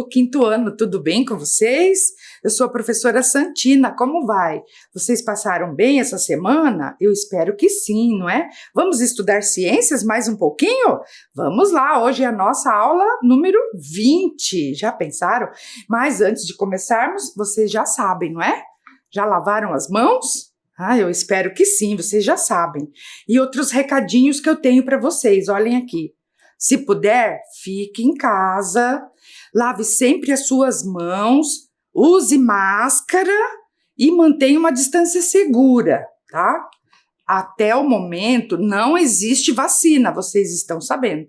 do quinto ano, tudo bem com vocês? Eu sou a professora Santina, como vai? Vocês passaram bem essa semana? Eu espero que sim, não é? Vamos estudar ciências mais um pouquinho? Vamos lá, hoje é a nossa aula número 20, já pensaram? Mas antes de começarmos, vocês já sabem, não é? Já lavaram as mãos? Eu espero que sim, vocês já sabem. E outros recadinhos que eu tenho para vocês, olhem aqui. Se puder, fique em casa, lave sempre as suas mãos, use máscara e mantenha uma distância segura, tá? Até o momento não existe vacina, vocês estão sabendo.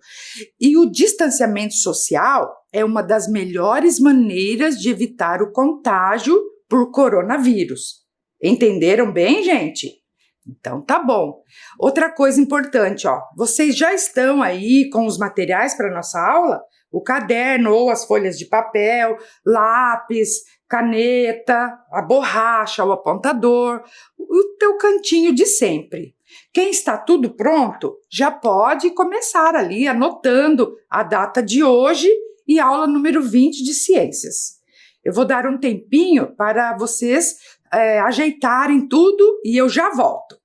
E o distanciamento social é uma das melhores maneiras de evitar o contágio por coronavírus. Entenderam bem, gente? Então tá bom. Outra coisa importante, vocês já estão aí com os materiais para nossa aula? O caderno ou as folhas de papel, lápis, caneta, a borracha, o apontador, o teu cantinho de sempre. Quem está tudo pronto já pode começar ali anotando a data de hoje e aula número 20 de ciências. Eu vou dar um tempinho para vocês ajeitarem tudo e eu já volto.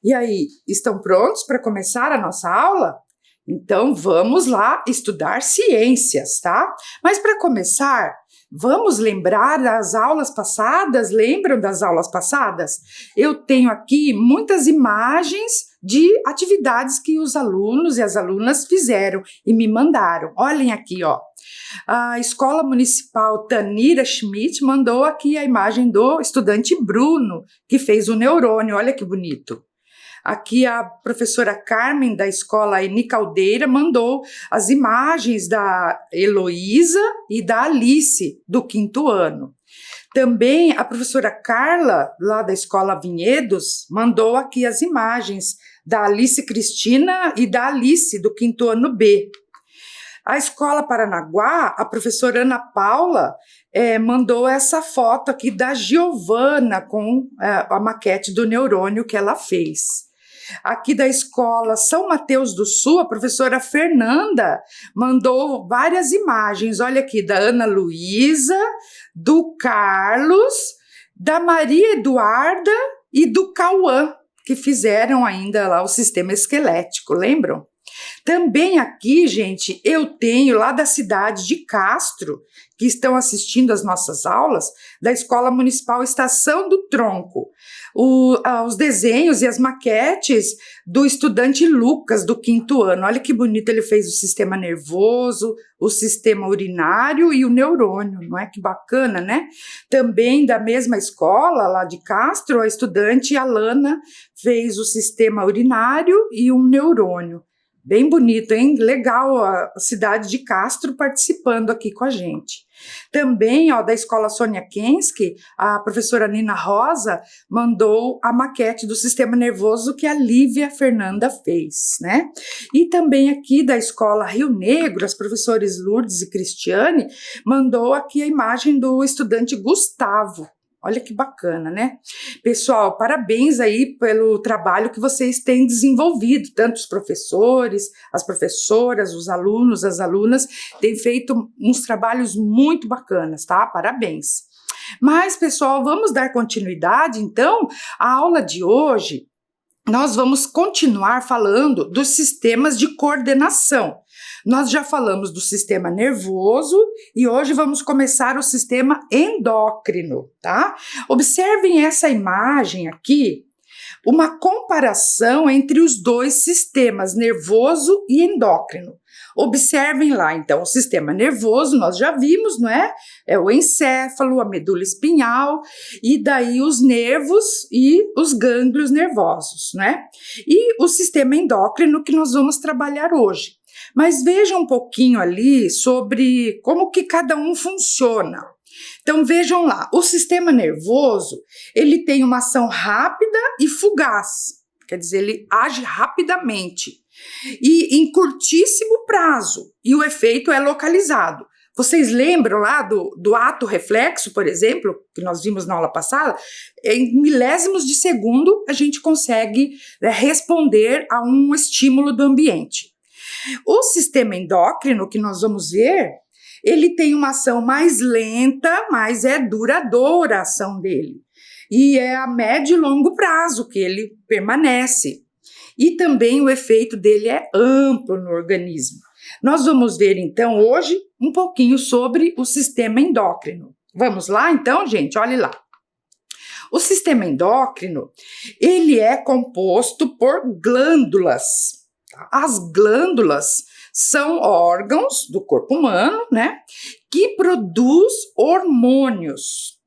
E aí, estão prontos para começar a nossa aula? Então, vamos lá estudar ciências, tá? Mas para começar, vamos lembrar das aulas passadas? Lembram das aulas passadas? Eu tenho aqui muitas imagens de atividades que os alunos e as alunas fizeram e me mandaram. Olhem aqui, A Escola Municipal Tanira Schmidt mandou aqui a imagem do estudante Bruno, que fez o neurônio. Olha que bonito. Aqui a professora Carmen da escola Eni Caldeira mandou as imagens da Heloísa e da Alice do quinto ano. Também a professora Carla, lá da escola Vinhedos, mandou aqui as imagens da Alice Cristina e da Alice do quinto ano B. A escola Paranaguá, a professora Ana Paula, mandou essa foto aqui da Giovana com a maquete do neurônio que ela fez. Aqui da escola São Mateus do Sul, a professora Fernanda mandou várias imagens. Olha aqui, da Ana Luísa, do Carlos, da Maria Eduarda e do Cauã, que fizeram ainda lá o sistema esquelético, lembram? Também aqui, gente, eu tenho lá da cidade de Castro, que estão assistindo às nossas aulas, da Escola Municipal Estação do Tronco, os desenhos e as maquetes do estudante Lucas, do quinto ano. Olha que bonito, ele fez o sistema nervoso, o sistema urinário e o neurônio, não é? Que bacana, né? Também da mesma escola, lá de Castro, a estudante Alana fez o sistema urinário e um neurônio. Bem bonito, hein? Legal a cidade de Castro participando aqui com a gente. Também, ó, da Escola Sônia Kensky, a professora Nina Rosa mandou a maquete do sistema nervoso que a Lívia Fernanda fez, né? E também aqui da Escola Rio Negro, as professores Lourdes e Cristiane, mandou aqui a imagem do estudante Gustavo. Olha que bacana, né? Pessoal, parabéns aí pelo trabalho que vocês têm desenvolvido, tanto os professores, as professoras, os alunos, as alunas, têm feito uns trabalhos muito bacanas, tá? Parabéns. Mas, pessoal, vamos dar continuidade, então, à aula de hoje. Nós vamos continuar falando dos sistemas de coordenação. Nós já falamos do sistema nervoso e hoje vamos começar o sistema endócrino, tá? Observem essa imagem aqui, uma comparação entre os dois sistemas, nervoso e endócrino. Observem lá, então, o sistema nervoso, nós já vimos, não é? É o encéfalo, a medula espinhal, e daí os nervos e os gânglios nervosos, né? E o sistema endócrino que nós vamos trabalhar hoje. Mas vejam um pouquinho ali sobre como que cada um funciona. Então vejam lá, o sistema nervoso, ele tem uma ação rápida e fugaz, quer dizer, ele age rapidamente e em curtíssimo prazo, e o efeito é localizado. Vocês lembram lá do ato reflexo, por exemplo, que nós vimos na aula passada? Em milésimos de segundo a gente consegue responder a um estímulo do ambiente. O sistema endócrino, que nós vamos ver, ele tem uma ação mais lenta, mas é duradoura a ação dele. E é a médio e longo prazo que ele permanece. E também o efeito dele é amplo no organismo. Nós vamos ver, então, hoje, um pouquinho sobre o sistema endócrino. Vamos lá, então, gente? Olhe lá. O sistema endócrino, ele é composto por glândulas. As glândulas são órgãos do corpo humano, né, que produz hormônios.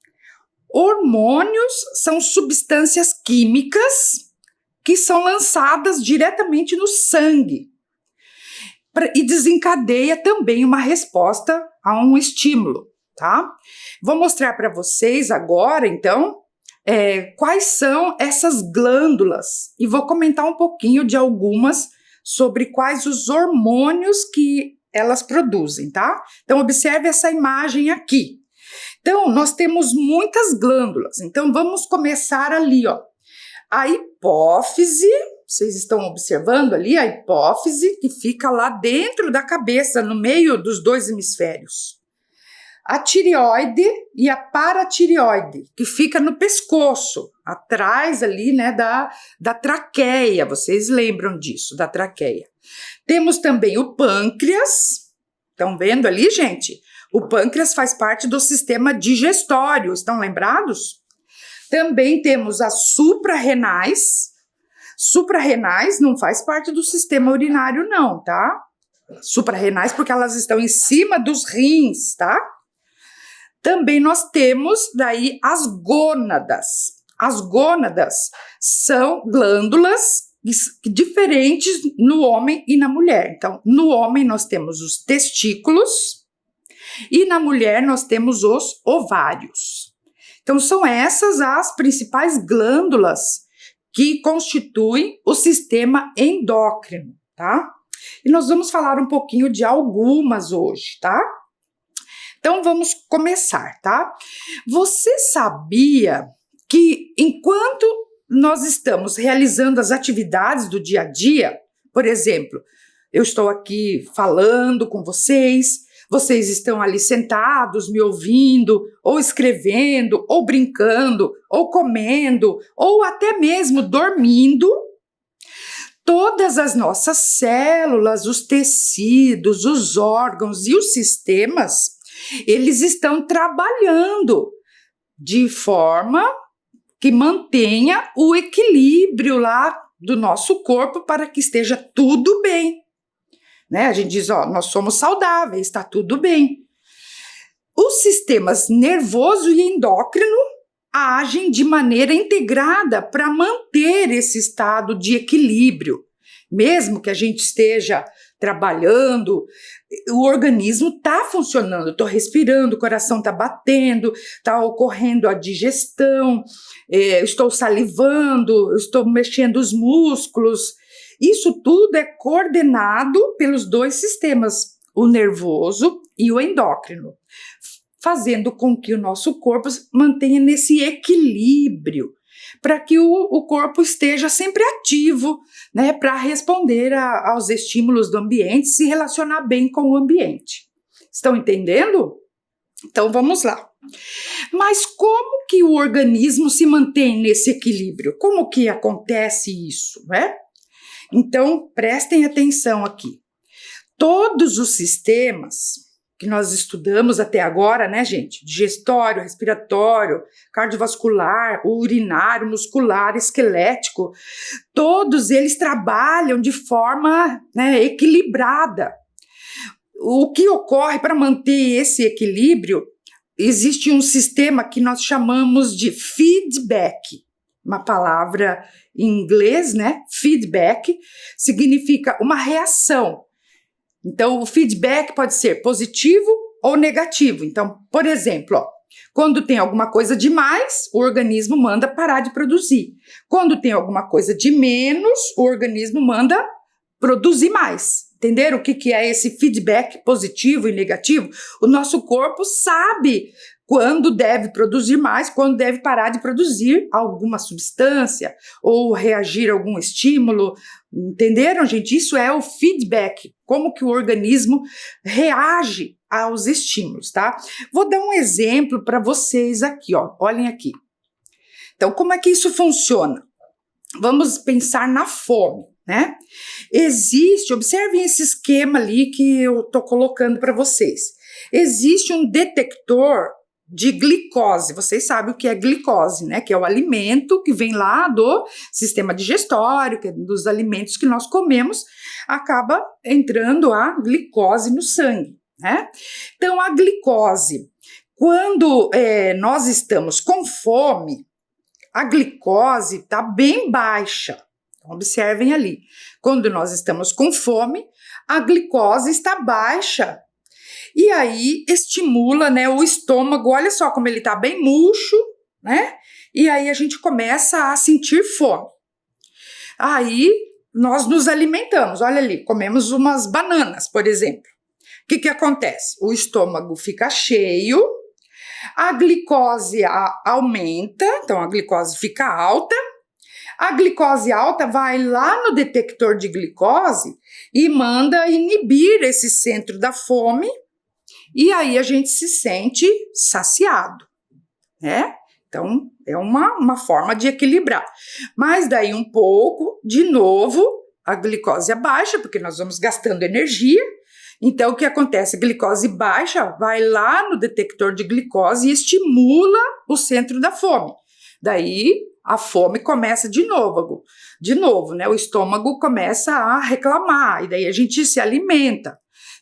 Hormônios são substâncias químicas que são lançadas diretamente no sangue e desencadeia também uma resposta a um estímulo, tá? Vou mostrar para vocês agora, então, quais são essas glândulas e vou comentar um pouquinho de algumas sobre quais os hormônios que elas produzem, tá? Então, observe essa imagem aqui. Então, nós temos muitas glândulas. Então, vamos começar ali, ó. A hipófise, vocês estão observando ali a hipófise que fica lá dentro da cabeça, no meio dos dois hemisférios. A tireoide e a paratireoide, que fica no pescoço, atrás ali, né, da traqueia, vocês lembram disso, da traqueia. Temos também o pâncreas, estão vendo ali, gente? O pâncreas faz parte do sistema digestório, estão lembrados? Também temos as suprarrenais. Suprarrenais não faz parte do sistema urinário não, tá? Suprarrenais porque elas estão em cima dos rins, tá? Também nós temos daí as gônadas. As gônadas são glândulas diferentes no homem e na mulher. Então, no homem nós temos os testículos e na mulher nós temos os ovários. Então, são essas as principais glândulas que constituem o sistema endócrino, tá? E nós vamos falar um pouquinho de algumas hoje, tá? Então, vamos começar, tá? Você sabia que enquanto nós estamos realizando as atividades do dia a dia, por exemplo, eu estou aqui falando com vocês, vocês estão ali sentados, me ouvindo, ou escrevendo, ou brincando, ou comendo, ou até mesmo dormindo, todas as nossas células, os tecidos, os órgãos e os sistemas, eles estão trabalhando de forma que mantenha o equilíbrio lá do nosso corpo para que esteja tudo bem. Né? A gente diz, ó, nós somos saudáveis, está tudo bem. Os sistemas nervoso e endócrino agem de maneira integrada para manter esse estado de equilíbrio. Mesmo que a gente esteja trabalhando, o organismo está funcionando, estou respirando, o coração está batendo, está ocorrendo a digestão, estou salivando, estou mexendo os músculos. Isso tudo é coordenado pelos dois sistemas, o nervoso e o endócrino, fazendo com que o nosso corpo mantenha nesse equilíbrio, para que o corpo esteja sempre ativo, né, para responder aos estímulos do ambiente, se relacionar bem com o ambiente. Estão entendendo? Então vamos lá. Mas como que o organismo se mantém nesse equilíbrio? Como que acontece isso, né? Então prestem atenção aqui. Todos os sistemas que nós estudamos até agora, né, gente? Digestório, respiratório, cardiovascular, urinário, muscular, esquelético, todos eles trabalham de forma, né, equilibrada. O que ocorre para manter esse equilíbrio? Existe um sistema que nós chamamos de feedback, uma palavra em inglês, né? Feedback significa uma reação. Então, o feedback pode ser positivo ou negativo. Então, por exemplo, quando tem alguma coisa de mais, o organismo manda parar de produzir. Quando tem alguma coisa de menos, o organismo manda produzir mais. Entenderam o que é esse feedback positivo e negativo? O nosso corpo sabe quando deve produzir mais, quando deve parar de produzir alguma substância ou reagir a algum estímulo. Entenderam, gente? Isso é o feedback, como que o organismo reage aos estímulos, tá? Vou dar um exemplo para vocês aqui, ó. Olhem aqui. Então, como é que isso funciona? Vamos pensar na fome, né? Observem esse esquema ali que eu tô colocando para vocês. Existe um detector de glicose. Vocês sabem o que é glicose, né? Que é o alimento que vem lá do sistema digestório, que é dos alimentos que nós comemos, acaba entrando a glicose no sangue, né? Então, a glicose, quando nós estamos com fome, a glicose está bem baixa. Então, observem ali. Quando nós estamos com fome, a glicose está baixa. E aí estimula, né, o estômago, olha só como ele está bem murcho, né? E aí a gente começa a sentir fome. Aí nós nos alimentamos, olha ali, comemos umas bananas, por exemplo. O que acontece? O estômago fica cheio, a glicose aumenta, então a glicose fica alta. A glicose alta vai lá no detector de glicose e manda inibir esse centro da fome. E aí a gente se sente saciado, né? Então, é uma forma de equilibrar. Mas daí um pouco, de novo, a glicose é baixa, porque nós vamos gastando energia. Então, o que acontece? A glicose baixa vai lá no detector de glicose e estimula o centro da fome. Daí, a fome começa de novo, né? O estômago começa a reclamar, e daí a gente se alimenta.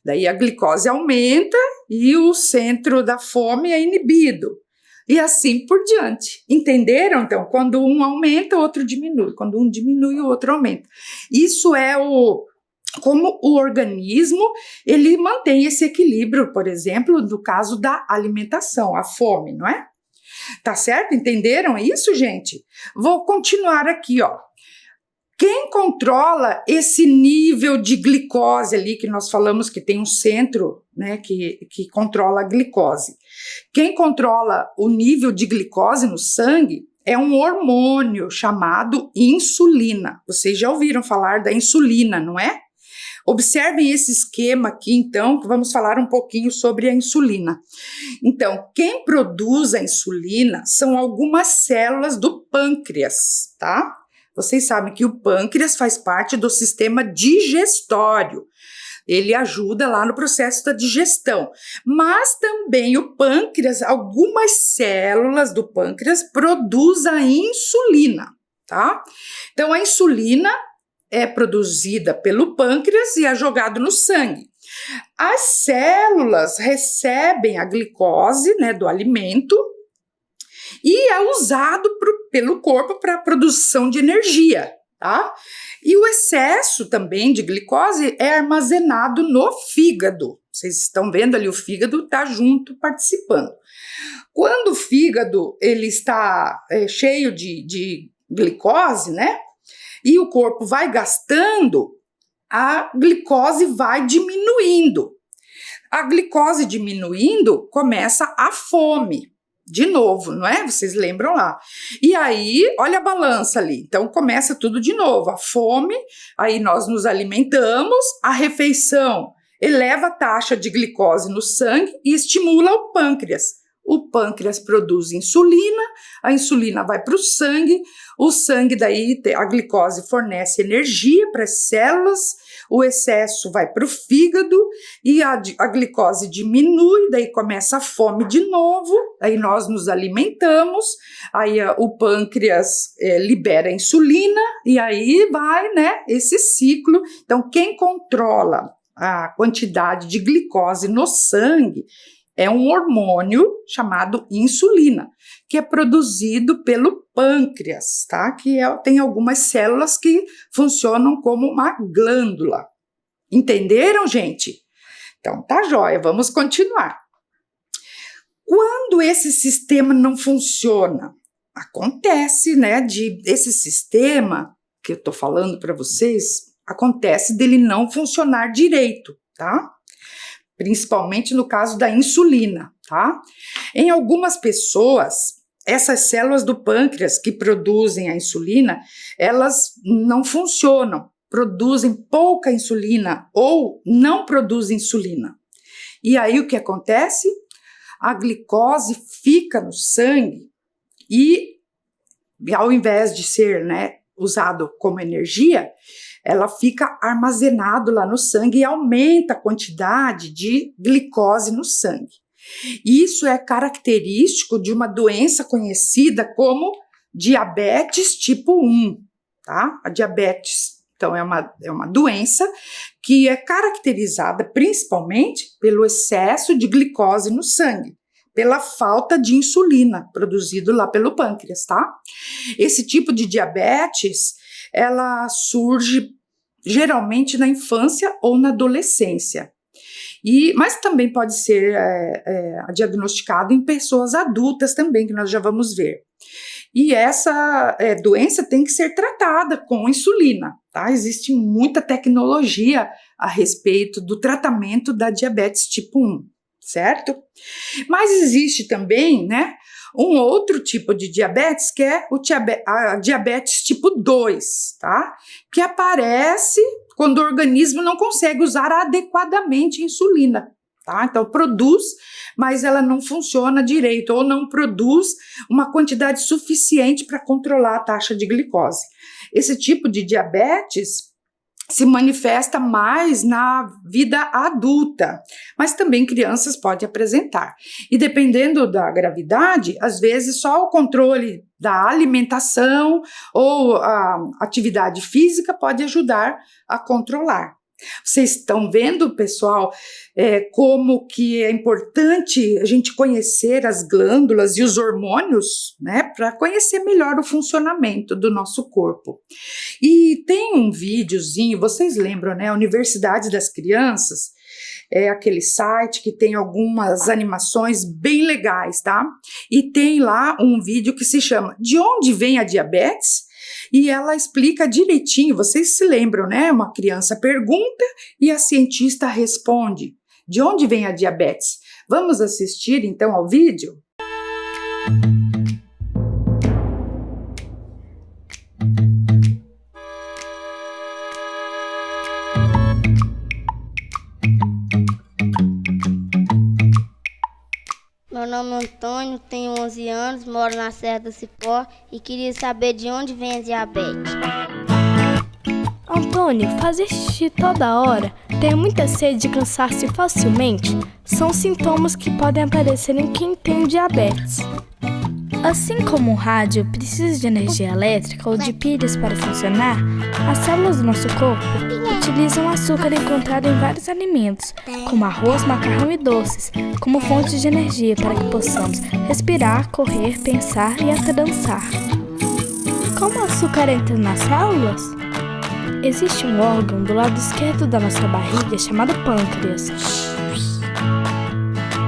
Daí a glicose aumenta e o centro da fome é inibido. E assim por diante. Entenderam? Então, quando um aumenta, o outro diminui. Quando um diminui, o outro aumenta. Isso é como o organismo ele mantém esse equilíbrio, por exemplo, no caso da alimentação, a fome, não é? Tá certo? Entenderam isso, gente? Vou continuar aqui, ó. Quem controla esse nível de glicose ali, que nós falamos que tem um centro, né, que controla a glicose. Quem controla o nível de glicose no sangue é um hormônio chamado insulina. Vocês já ouviram falar da insulina, não é? Observem esse esquema aqui, então, que vamos falar um pouquinho sobre a insulina. Então, quem produz a insulina são algumas células do pâncreas, tá? Vocês sabem que o pâncreas faz parte do sistema digestório. Ele ajuda lá no processo da digestão. Mas também o pâncreas, algumas células do pâncreas produzem a insulina, tá? Então, a insulina é produzida pelo pâncreas e é jogado no sangue. As células recebem a glicose, né, do alimento e é usado pelo corpo para a produção de energia, tá? E o excesso também de glicose é armazenado no fígado. Vocês estão vendo ali, o fígado está junto participando. Quando o fígado ele está cheio de glicose, né? E o corpo vai gastando, a glicose vai diminuindo. A glicose diminuindo, começa a fome. De novo, não é? Vocês lembram lá. E aí, olha a balança ali. Então, começa tudo de novo. A fome, aí nós nos alimentamos, a refeição eleva a taxa de glicose no sangue e estimula o pâncreas. O pâncreas produz insulina, a insulina vai para o sangue daí, a glicose fornece energia para as células, o excesso vai para o fígado e a glicose diminui, daí começa a fome de novo, aí nós nos alimentamos, aí o pâncreas libera a insulina e aí vai, né, esse ciclo. Então, quem controla a quantidade de glicose no sangue é um hormônio chamado insulina, que é produzido pelo pâncreas, tá? Que tem algumas células que funcionam como uma glândula. Entenderam, gente? Então, tá joia, vamos continuar. Quando esse sistema não funciona, acontece, né, esse sistema que eu tô falando para vocês, acontece dele não funcionar direito, tá? Principalmente no caso da insulina, tá? Em algumas pessoas, essas células do pâncreas que produzem a insulina, elas não funcionam, produzem pouca insulina ou não produzem insulina. E aí o que acontece? A glicose fica no sangue e, ao invés de ser, né, usado como energia, ela fica armazenado lá no sangue e aumenta a quantidade de glicose no sangue. Isso é característico de uma doença conhecida como diabetes tipo 1, tá? A diabetes, então, é uma doença que é caracterizada principalmente pelo excesso de glicose no sangue, pela falta de insulina produzido lá pelo pâncreas, tá? Esse tipo de diabetes, ela surge geralmente na infância ou na adolescência, mas também pode ser diagnosticado em pessoas adultas também, que nós já vamos ver. E essa doença tem que ser tratada com insulina, tá? Existe muita tecnologia a respeito do tratamento da diabetes tipo 1, certo? Mas existe também, né, um outro tipo de diabetes, que é a diabetes tipo 2, tá? Que aparece quando o organismo não consegue usar adequadamente a insulina, tá? Então, produz, mas ela não funciona direito, ou não produz uma quantidade suficiente para controlar a taxa de glicose. Esse tipo de diabetes se manifesta mais na vida adulta, mas também crianças podem apresentar. E dependendo da gravidade, às vezes só o controle da alimentação ou a atividade física pode ajudar a controlar. Vocês estão vendo, pessoal, como que é importante a gente conhecer as glândulas e os hormônios, né, para conhecer melhor o funcionamento do nosso corpo. E tem um videozinho, vocês lembram, né, a Universidade das Crianças, é aquele site que tem algumas animações bem legais, tá? E tem lá um vídeo que se chama De Onde Vem a Diabetes? E ela explica direitinho, vocês se lembram, né? Uma criança pergunta e a cientista responde. De onde vem a diabetes? Vamos assistir então ao vídeo? Meu nome é Antônio, tenho 11 anos, moro na Serra do Cipó e queria saber de onde vem a diabetes. Antônio, fazer xixi toda hora, ter muita sede e cansar-se facilmente são sintomas que podem aparecer em quem tem diabetes. Assim como um rádio precisa de energia elétrica ou de pilhas para funcionar, as células do nosso corpo utilizam açúcar encontrado em vários alimentos, como arroz, macarrão e doces, como fonte de energia para que possamos respirar, correr, pensar e até dançar. Como o açúcar entra nas células? Existe um órgão do lado esquerdo da nossa barriga chamado pâncreas.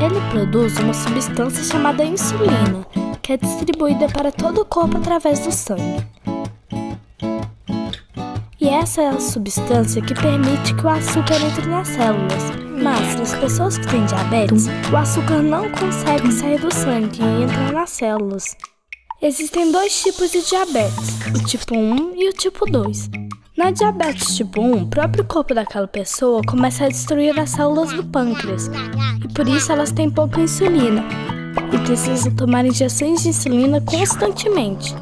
Ele produz uma substância chamada insulina, que é distribuída para todo o corpo através do sangue. E essa é a substância que permite que o açúcar entre nas células. Mas, nas pessoas que têm diabetes, o açúcar não consegue sair do sangue e entrar nas células. Existem 2 tipos de diabetes, o tipo 1 e o tipo 2. Na diabetes tipo 1, o próprio corpo daquela pessoa começa a destruir as células do pâncreas, e por isso elas têm pouca insulina, e precisam tomar injeções de insulina constantemente.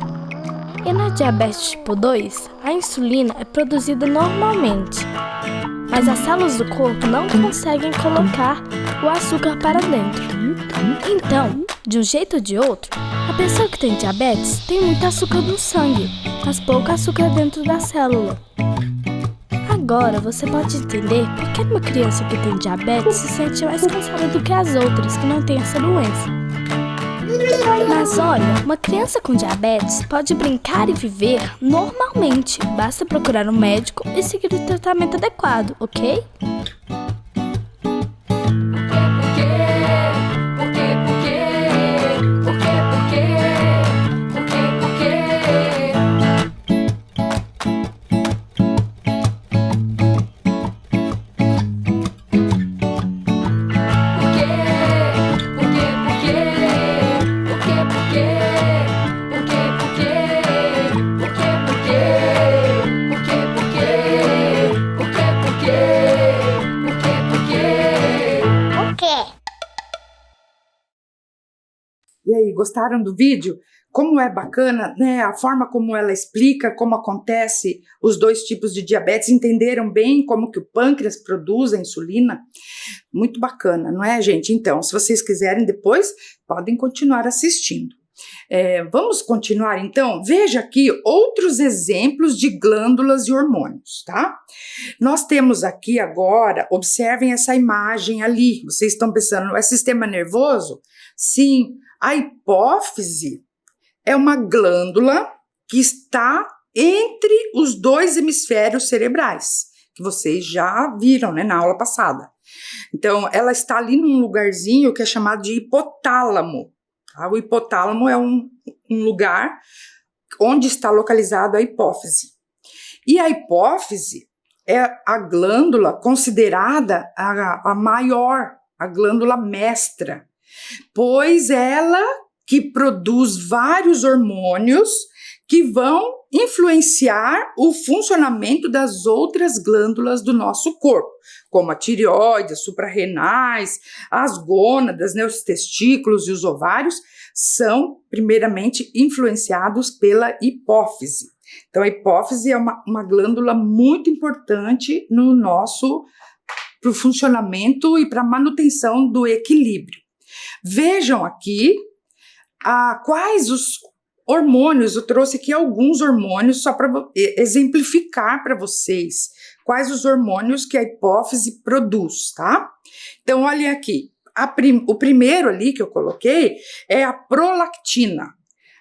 E na diabetes tipo 2, a insulina é produzida normalmente, mas as células do corpo não conseguem colocar o açúcar para dentro. Então, de um jeito ou de outro, a pessoa que tem diabetes tem muito açúcar no sangue, mas pouco açúcar dentro da célula. Agora você pode entender por que uma criança que tem diabetes se sente mais cansada do que as outras que não têm essa doença. Mas olha, uma criança com diabetes pode brincar e viver normalmente. Basta procurar um médico e seguir o tratamento adequado, ok? E aí, gostaram do vídeo? Como é bacana, né? A forma como ela explica como acontece os 2 tipos de diabetes, entenderam bem como que o pâncreas produz a insulina? Muito bacana, não é, gente? Então, se vocês quiserem depois, podem continuar assistindo. Vamos continuar, então? Veja aqui outros exemplos de glândulas e hormônios, tá? Nós temos aqui agora, observem essa imagem ali. Vocês estão pensando, é sistema nervoso? Sim. A hipófise é uma glândula que está entre os 2 hemisférios cerebrais, que vocês já viram, né, na aula passada. Então, ela está ali num lugarzinho que é chamado de hipotálamo. Tá? O hipotálamo é um lugar onde está localizado a hipófise. E a hipófise é a glândula considerada a maior, a glândula mestra, pois ela que produz vários hormônios que vão influenciar o funcionamento das outras glândulas do nosso corpo, como a tireoide, as suprarrenais, as gônadas, né, os testículos e os ovários, são primeiramente influenciados pela hipófise. Então a hipófise é uma glândula muito importante no nosso pro funcionamento e para a manutenção do equilíbrio. Vejam aqui quais os hormônios, eu trouxe aqui alguns hormônios só para exemplificar para vocês quais os hormônios que a hipófise produz, tá? Então, olhem aqui, o primeiro ali que eu coloquei é a prolactina.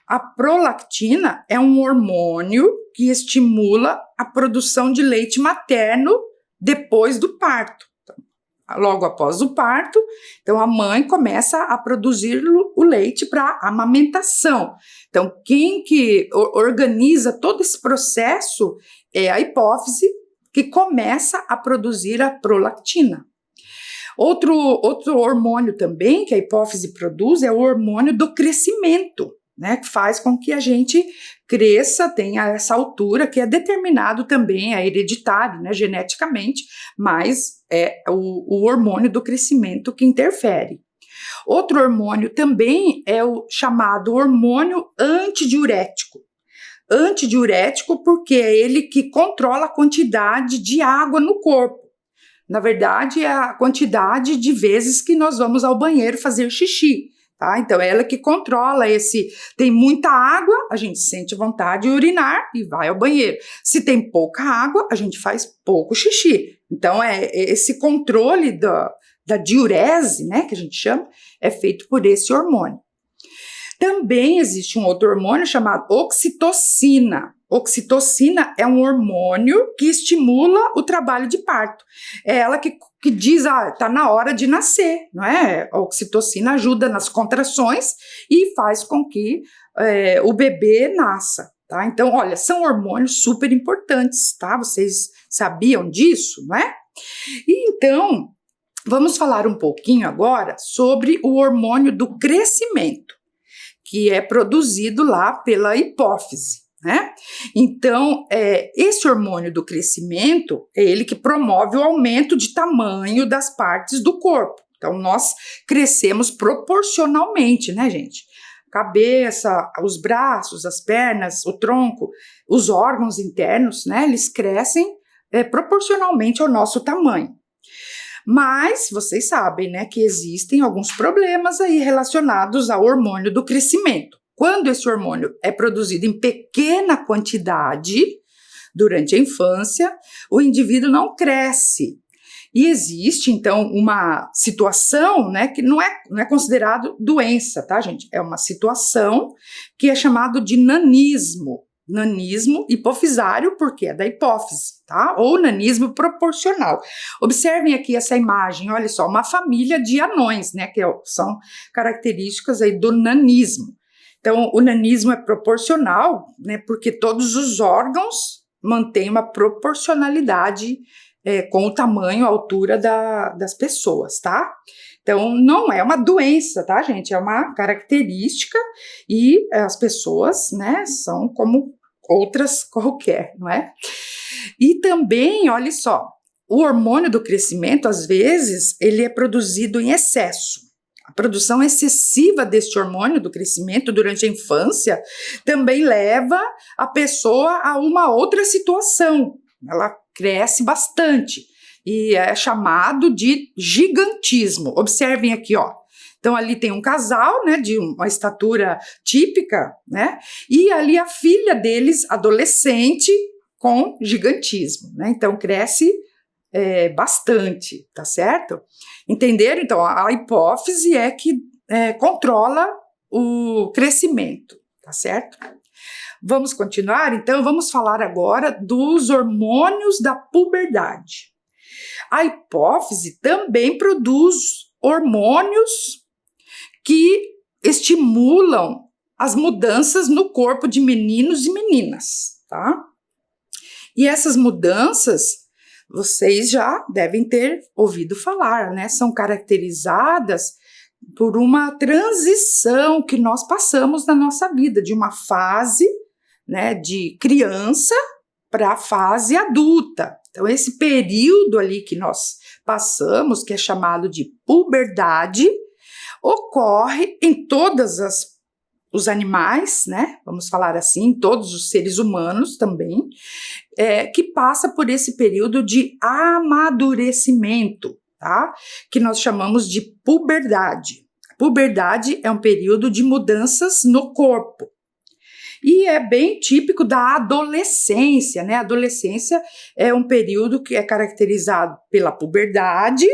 A prolactina é um hormônio que estimula a produção de leite materno depois do parto. Logo após o parto, então a mãe começa a produzir o leite para amamentação. Então, quem que organiza todo esse processo é a hipófise, que começa a produzir a prolactina. Outro hormônio também que a hipófise produz é o hormônio do crescimento, né, que faz com que a gente cresça, tenha essa altura, que é determinado também, é hereditário, né, geneticamente, mas é o hormônio do crescimento que interfere. Outro hormônio também é o chamado hormônio antidiurético. Antidiurético porque é ele que controla a quantidade de água no corpo. Na verdade, é a quantidade de vezes que nós vamos ao banheiro fazer xixi. Tá? Então, é ela que controla tem muita água, a gente sente vontade de urinar e vai ao banheiro. Se tem pouca água, a gente faz pouco xixi. Então, esse controle da diurese, né, que a gente chama, é feito por esse hormônio. Também existe um outro hormônio chamado oxitocina. Oxitocina é um hormônio que estimula o trabalho de parto. É ela que diz, tá na hora de nascer, não é? A oxitocina ajuda nas contrações e faz com que o bebê nasça, tá? Então, olha, são hormônios super importantes, tá? Vocês sabiam disso, não é? E então, vamos falar um pouquinho agora sobre o hormônio do crescimento, que é produzido lá pela hipófise, né? Então, esse hormônio do crescimento é ele que promove o aumento de tamanho das partes do corpo. Então, nós crescemos proporcionalmente, né, gente? Cabeça, os braços, as pernas, o tronco, os órgãos internos, né? Eles crescem proporcionalmente ao nosso tamanho. Mas vocês sabem, né, que existem alguns problemas aí relacionados ao hormônio do crescimento. Quando esse hormônio é produzido em pequena quantidade durante a infância, o indivíduo não cresce. E existe, então, uma situação, né, que não é considerado doença, tá, gente? É uma situação que é chamado de nanismo. Nanismo hipofisário, porque é da hipófise, tá? Ou nanismo proporcional. Observem aqui essa imagem, olha só, uma família de anões, né? Que são características aí do nanismo. Então, o nanismo é proporcional, né? Porque todos os órgãos mantêm uma proporcionalidade com o tamanho, a altura das pessoas, tá? Então, não é uma doença, tá, gente? É uma característica e as pessoas, né, são como outras qualquer, não é? E também, olha só, o hormônio do crescimento, às vezes, ele é produzido em excesso. A produção excessiva deste hormônio do crescimento durante a infância também leva a pessoa a uma outra situação. Ela cresce bastante e é chamado de gigantismo. Observem aqui, ó. Então, ali tem um casal, né, de uma estatura típica, né, e ali a filha deles, adolescente, com gigantismo, né, então cresce bastante, tá certo? Entenderam? Então, a hipófise é que controla o crescimento, tá certo? Vamos continuar? Então, vamos falar agora dos hormônios da puberdade. A hipófise também produz hormônios que estimulam as mudanças no corpo de meninos e meninas, tá? E essas mudanças, vocês já devem ter ouvido falar, né? São caracterizadas por uma transição que nós passamos na nossa vida, de uma fase, né, de criança para a fase adulta. Então, esse período ali que nós passamos, que é chamado de puberdade, ocorre em todos os animais, né? Vamos falar assim, todos os seres humanos também, que passa por esse período de amadurecimento, tá? Que nós chamamos de puberdade. A puberdade é um período de mudanças no corpo. E é bem típico da adolescência, né? A adolescência é um período que é caracterizado pela puberdade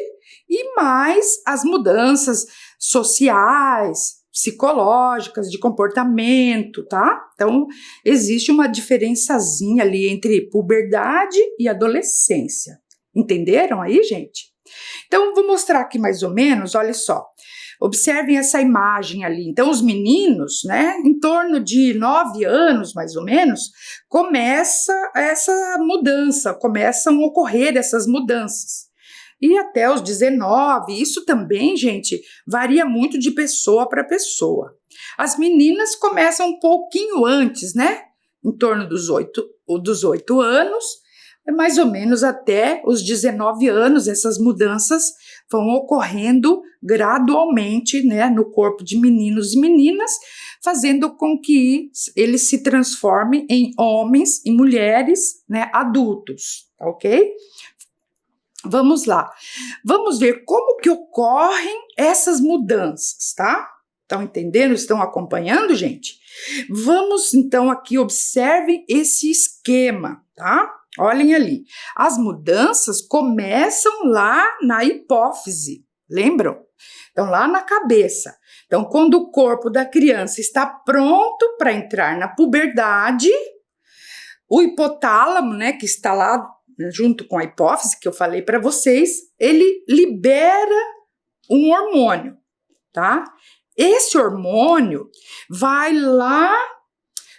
e mais as mudanças sociais, psicológicas, de comportamento, tá? Então, existe uma diferençazinha ali entre puberdade e adolescência. Entenderam aí, gente? Então, vou mostrar aqui mais ou menos, olha só. Observem essa imagem ali. Então, os meninos, né, em torno de 9 anos, mais ou menos, começa essa mudança, começam a ocorrer essas mudanças. E até os 19, isso também, gente, varia muito de pessoa para pessoa. As meninas começam um pouquinho antes, né, em torno dos 8 anos, mais ou menos até os 19 anos, essas mudanças vão ocorrendo gradualmente, né, no corpo de meninos e meninas, fazendo com que eles se transformem em homens e mulheres, né, adultos, ok? Vamos lá. Vamos ver como que ocorrem essas mudanças, tá? Estão entendendo? Estão acompanhando, gente? Vamos, então, aqui, observem esse esquema, tá? Olhem ali. As mudanças começam lá na hipófise, lembram? Então, lá na cabeça. Então, quando o corpo da criança está pronto para entrar na puberdade, o hipotálamo, né, que está lá junto com a hipófise, que eu falei para vocês, ele libera um hormônio, tá? Esse hormônio vai lá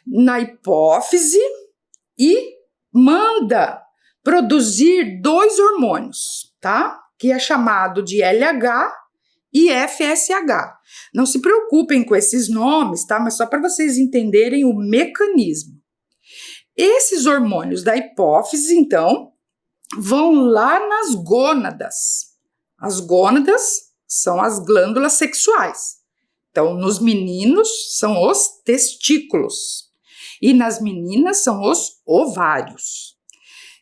na hipófise e manda produzir 2 hormônios, tá? Que é chamado de LH e FSH. Não se preocupem com esses nomes, tá? Mas só para vocês entenderem o mecanismo. Esses hormônios da hipófise, então, vão lá nas gônadas. As gônadas são as glândulas sexuais. Então, nos meninos são os testículos e nas meninas são os ovários.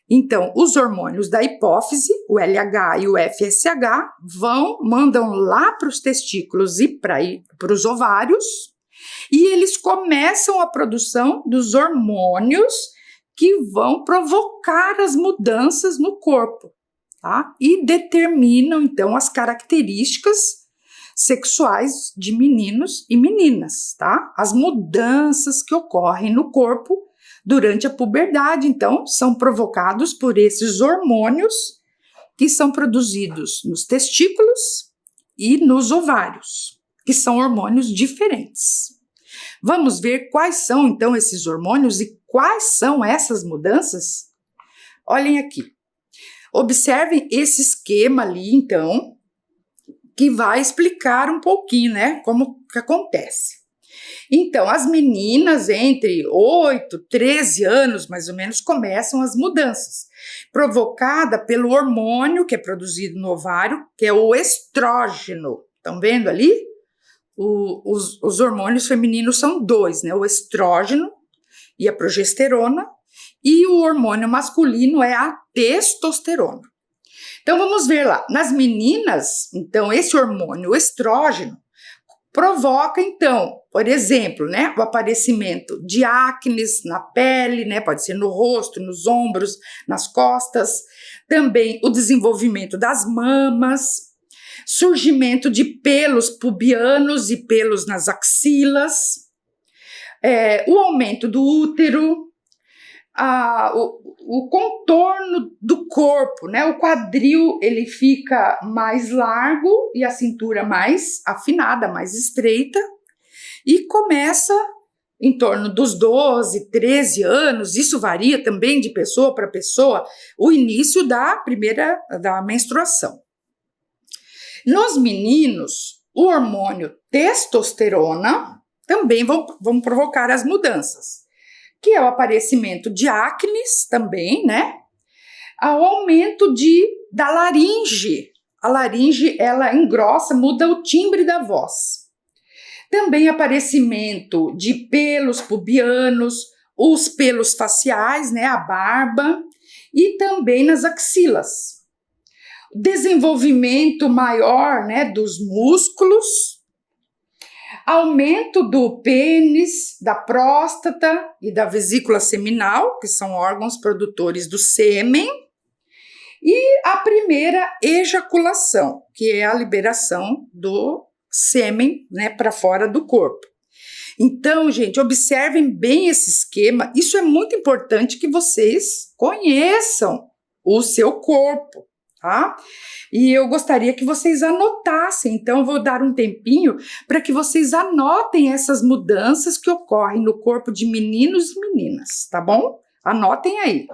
Então, os hormônios da hipófise, o LH e o FSH, mandam lá para os testículos e para os ovários, e eles começam a produção dos hormônios que vão provocar as mudanças no corpo, tá? E determinam, então, as características sexuais de meninos e meninas, tá? As mudanças que ocorrem no corpo durante a puberdade, então, são provocados por esses hormônios que são produzidos nos testículos e nos ovários, que são hormônios diferentes. Vamos ver quais são, então, esses hormônios e quais são essas mudanças? Olhem aqui. Observem esse esquema ali, então, que vai explicar um pouquinho, né, como que acontece. Então, as meninas entre 8 e 13 anos, mais ou menos, começam as mudanças, provocada pelo hormônio que é produzido no ovário, que é o estrógeno. Estão vendo ali? Os hormônios femininos são 2, né? O estrógeno e a progesterona, e o hormônio masculino é a testosterona. Então, vamos ver lá. Nas meninas, então, esse hormônio, o estrógeno, provoca, então, por exemplo, né, o aparecimento de acne na pele, né, pode ser no rosto, nos ombros, nas costas, também o desenvolvimento das mamas, surgimento de pelos pubianos e pelos nas axilas, o aumento do útero, o contorno do corpo, né? O quadril ele fica mais largo e a cintura mais afinada, mais estreita, e começa em torno dos 12, 13 anos, isso varia também de pessoa para pessoa, o início da menstruação. Nos meninos, o hormônio testosterona também vão provocar as mudanças, que é o aparecimento de acnes também, né? O aumento da laringe. A laringe, ela engrossa, muda o timbre da voz. Também aparecimento de pelos pubianos, os pelos faciais, né? A barba, e também nas axilas. Desenvolvimento maior, né? Dos músculos, aumento do pênis, da próstata e da vesícula seminal, que são órgãos produtores do sêmen, e a primeira ejaculação, que é a liberação do sêmen, né, para fora do corpo. Então, gente, observem bem esse esquema. Isso é muito importante que vocês conheçam o seu corpo, tá? E eu gostaria que vocês anotassem, então eu vou dar um tempinho para que vocês anotem essas mudanças que ocorrem no corpo de meninos e meninas, tá bom? Anotem aí.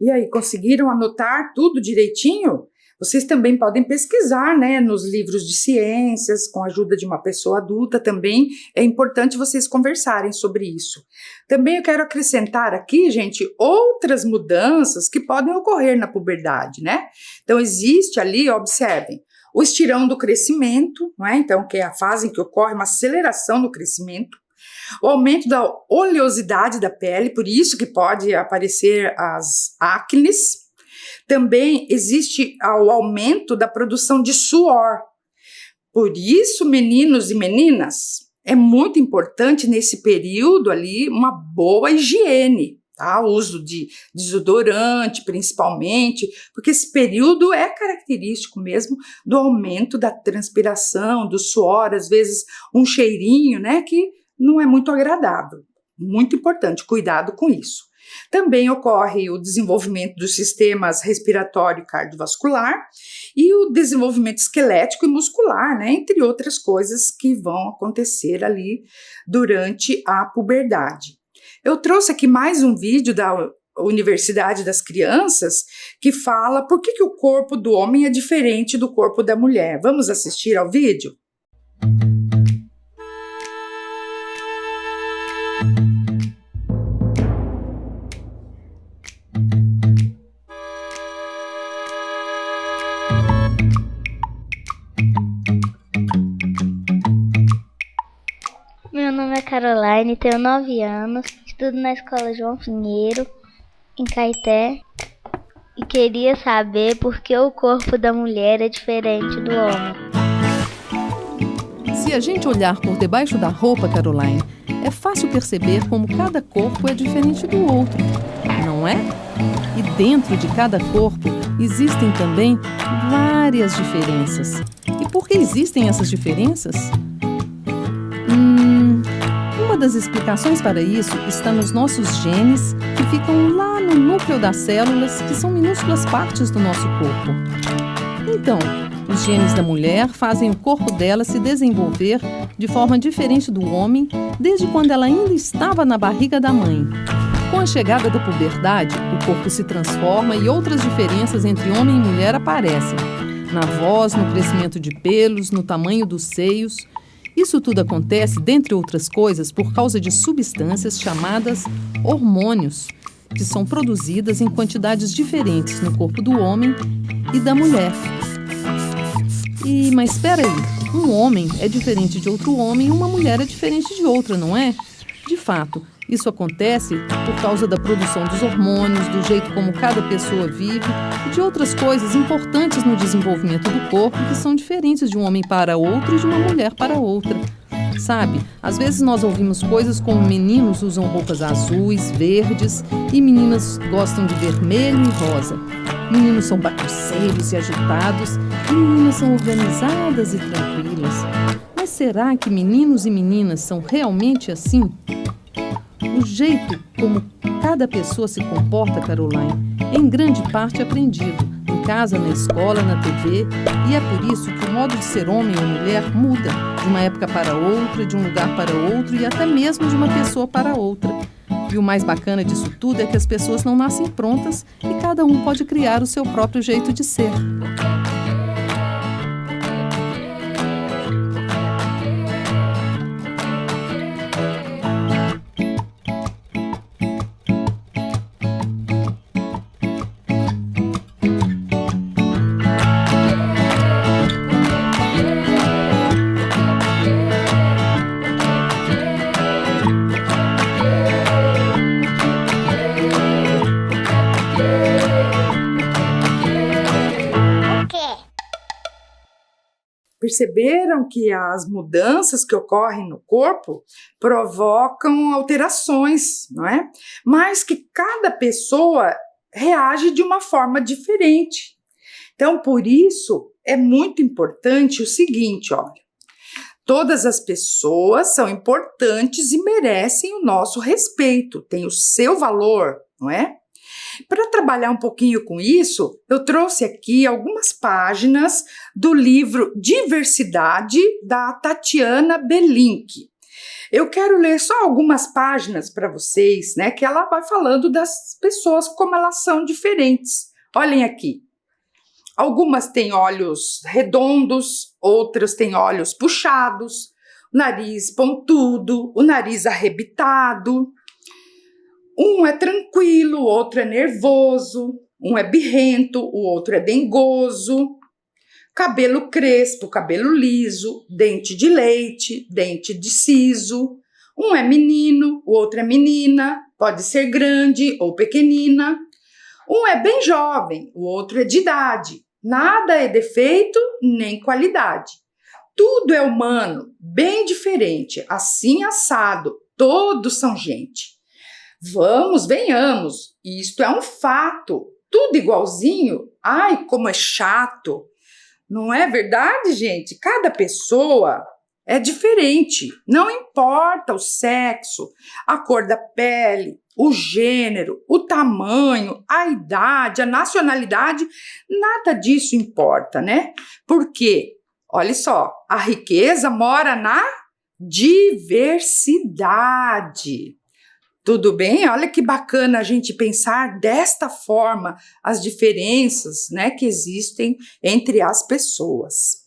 E aí, conseguiram anotar tudo direitinho? Vocês também podem pesquisar, né, nos livros de ciências, com a ajuda de uma pessoa adulta também. É importante vocês conversarem sobre isso. Também eu quero acrescentar aqui, gente, outras mudanças que podem ocorrer na puberdade, né? Então, existe ali, observem, o estirão do crescimento, não é? Então, que é a fase em que ocorre uma aceleração no crescimento, o aumento da oleosidade da pele, por isso que pode aparecer as acnes. Também existe o aumento da produção de suor. Por isso, meninos e meninas, é muito importante nesse período ali uma boa higiene, tá? O uso de desodorante, principalmente, porque esse período é característico mesmo do aumento da transpiração, do suor, às vezes um cheirinho, né, que não é muito agradável. Muito importante, cuidado com isso. Também ocorre o desenvolvimento dos sistemas respiratório e cardiovascular e o desenvolvimento esquelético e muscular, né, entre outras coisas que vão acontecer ali durante a puberdade. Eu trouxe aqui mais um vídeo da Universidade das Crianças que fala por que o corpo do homem é diferente do corpo da mulher. Vamos assistir ao vídeo? Meu nome é Caroline, tenho 9 anos, estudo na escola João Pinheiro, em Caeté, e queria saber por que o corpo da mulher é diferente do homem. Se a gente olhar por debaixo da roupa, Caroline, é fácil perceber como cada corpo é diferente do outro, não é? E dentro de cada corpo existem também várias diferenças. E por que existem essas diferenças? Uma das explicações para isso está nos nossos genes, que ficam lá no núcleo das células, que são minúsculas partes do nosso corpo. Então, os genes da mulher fazem o corpo dela se desenvolver de forma diferente do homem desde quando ela ainda estava na barriga da mãe. Com a chegada da puberdade, o corpo se transforma e outras diferenças entre homem e mulher aparecem. Na voz, no crescimento de pelos, no tamanho dos seios. Isso tudo acontece, dentre outras coisas, por causa de substâncias chamadas hormônios, que são produzidas em quantidades diferentes no corpo do homem e da mulher. Mas espera aí, um homem é diferente de outro homem e uma mulher é diferente de outra, não é? De fato, isso acontece por causa da produção dos hormônios, do jeito como cada pessoa vive e de outras coisas importantes no desenvolvimento do corpo que são diferentes de um homem para outro e de uma mulher para outra. Sabe, às vezes nós ouvimos coisas como meninos usam roupas azuis, verdes e meninas gostam de vermelho e rosa. Meninos são bagunceiros e agitados e meninas são organizadas e tranquilas. Mas será que meninos e meninas são realmente assim? O jeito como cada pessoa se comporta, Caroline, é em grande parte aprendido, em casa, na escola, na TV, e é por isso que o modo de ser homem ou mulher muda de uma época para outra, de um lugar para outro e até mesmo de uma pessoa para outra. E o mais bacana disso tudo é que as pessoas não nascem prontas e cada um pode criar o seu próprio jeito de ser. Perceberam que as mudanças que ocorrem no corpo provocam alterações, não é? Mas que cada pessoa reage de uma forma diferente. Então, por isso, é muito importante o seguinte, olha. Todas as pessoas são importantes e merecem o nosso respeito, têm o seu valor, não é? Para trabalhar um pouquinho com isso, eu trouxe aqui algumas páginas do livro Diversidade, da Tatiana Belink. Eu quero ler só algumas páginas para vocês, né? Que ela vai falando das pessoas, como elas são diferentes. Olhem aqui. Algumas têm olhos redondos, outras têm olhos puxados, o nariz pontudo, o nariz arrebitado. Um é tranquilo, o outro é nervoso, um é birrento, o outro é dengoso. Cabelo crespo, cabelo liso, dente de leite, dente de siso. Um é menino, o outro é menina, pode ser grande ou pequenina. Um é bem jovem, o outro é de idade. Nada é defeito nem qualidade. Tudo é humano, bem diferente, assim assado, todos são gente. Vamos, venhamos, isto é um fato, tudo igualzinho, ai como é chato. Não é verdade, gente? Cada pessoa é diferente, não importa o sexo, a cor da pele, o gênero, o tamanho, a idade, a nacionalidade, nada disso importa, né? Porque, olha só, a riqueza mora na diversidade. Tudo bem? Olha que bacana a gente pensar desta forma as diferenças, né, que existem entre as pessoas.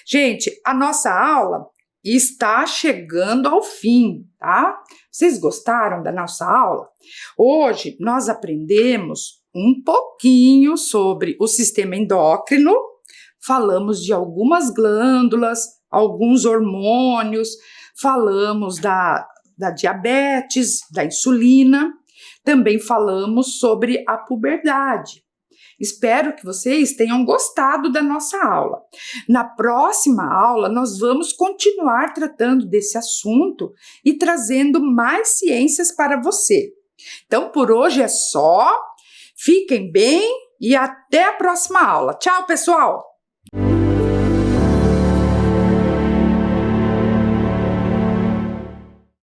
Gente, a nossa aula está chegando ao fim, tá? Vocês gostaram da nossa aula? Hoje nós aprendemos um pouquinho sobre o sistema endócrino, falamos de algumas glândulas, alguns hormônios, falamos da diabetes, da insulina, também falamos sobre a puberdade. Espero que vocês tenham gostado da nossa aula. Na próxima aula, nós vamos continuar tratando desse assunto e trazendo mais ciências para você. Então, por hoje é só. Fiquem bem e até a próxima aula. Tchau, pessoal!